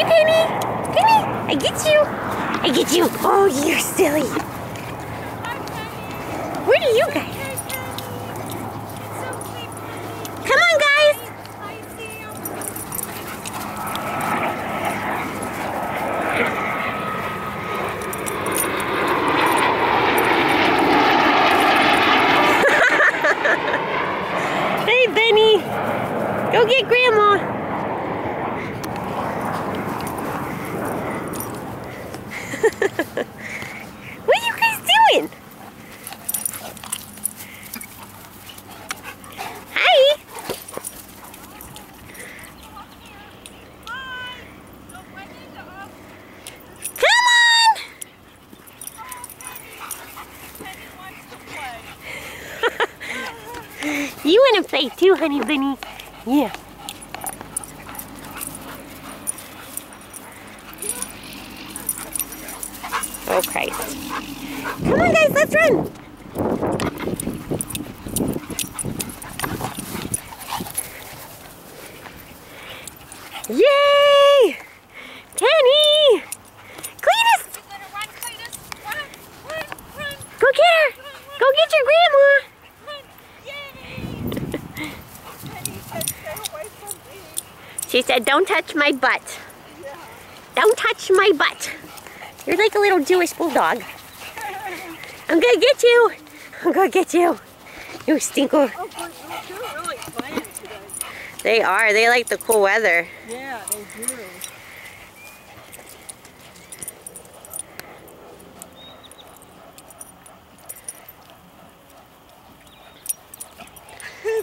Penny. Penny, I get you. I get you. Oh, you're silly. Where are you guys? Come on, guys. Hey, Benny. Go get Grandma. What are you guys doing? Hi. Come on. You want to play too, honey bunny? Yeah. Oh, Christ. Come on, guys, let's run. Yay! Penny! Cletus! Go get her! Go get your grandma! She said, don't touch my butt. Don't touch my butt. You're like a little Jewish bulldog. I'm gonna get you. I'm gonna get you. You stinker. Oh, they're really playing today. They are. They like the cool weather. Yeah, they do.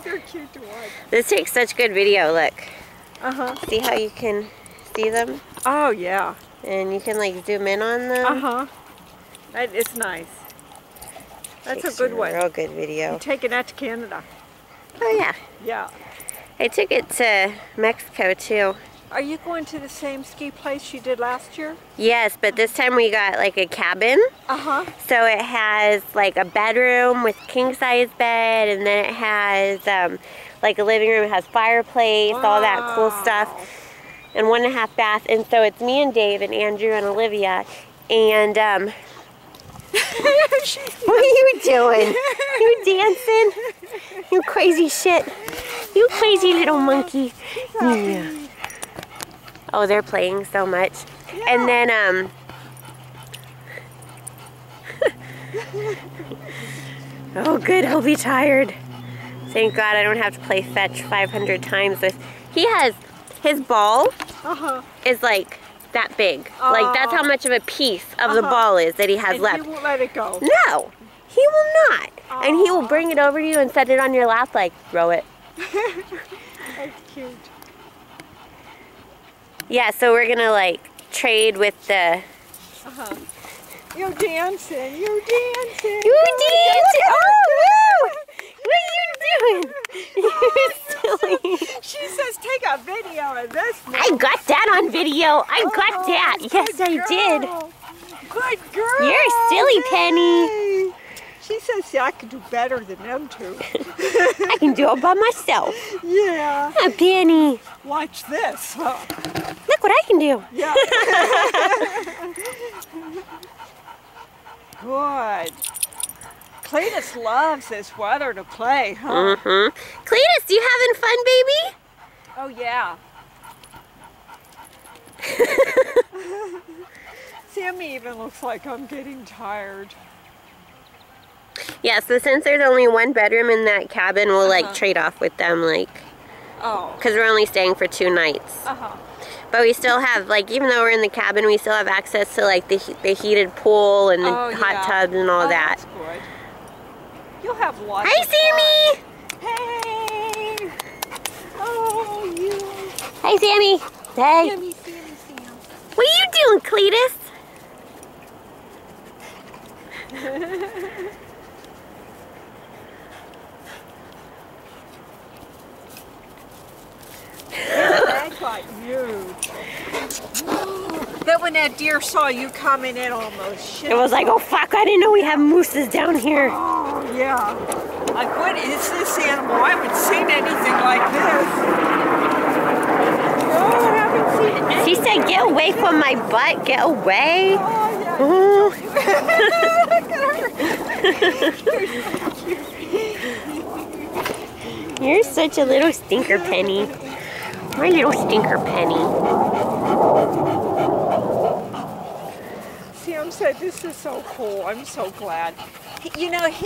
They're cute to watch. This takes such good video. Look. Uh-huh. See how you can see them? Oh, yeah. And you can like zoom in on them. Uh-huh. It's nice. That's Takes a good one. Real good video. You're taking that to Canada. Oh yeah. Yeah. I took it to Mexico too. Are you going to the same ski place you did last year? Yes, but this time we got like a cabin. Uh-huh. So it has like a bedroom with king size bed, and then it has like a living room. It has fireplace, all that cool stuff, and 1.5 baths. And so it's me and Dave and Andrew and Olivia. And what are you doing? You dancing? You crazy shit. You crazy little monkey. Yeah. Oh, they're playing so much. Yeah. And then oh good, he'll be tired. Thank God I don't have to play fetch 500 times with. He has his ball is like that big. Like that's how much of a piece of the ball is that he has left. He won't let it go. No, he will not. And he will bring it over to you and set it on your lap like, throw it. That's cute. Yeah, so we're gonna like trade with the. You're dancing. You're dancing. You dancing? Oh no! What are you doing? You're silly. She says take a video of this one. I got that on video. I got that. Yes, I did. Good girl. You're silly, Penny. Yay. She says, see, I could do better than them two. I can do it by myself. Yeah. Oh, Penny. Watch this. Huh? Look what I can do. Yeah. Good. Cletus loves this weather to play, huh? Cletus, you having fun, baby? Oh, yeah. Sammy even looks like I'm getting tired. Yeah, so since there's only one bedroom in that cabin, we'll like trade off with them, like, because we're only staying for 2 nights. But we still have, like, even though we're in the cabin, we still have access to like the heated pool and the hot tubs and all that. That's good. You'll have lots Hi, of Sammy. Hey. Oh, you. Hi, Sammy. Hey. Sammy, Sammy, Sam. What are you doing, Cletus? That got huge. That when that deer saw you coming, it almost shit. It was like, oh fuck, I didn't know we have mooses down here. Oh, yeah. Like, what is this animal? I haven't seen anything like this. Oh, I haven't seen anything. She said, get away from my butt. Get away. Oh, yeah. You're such a little stinker, Penny. My little stinker, Penny. Sam said, this is so cool. I'm so glad. You know, he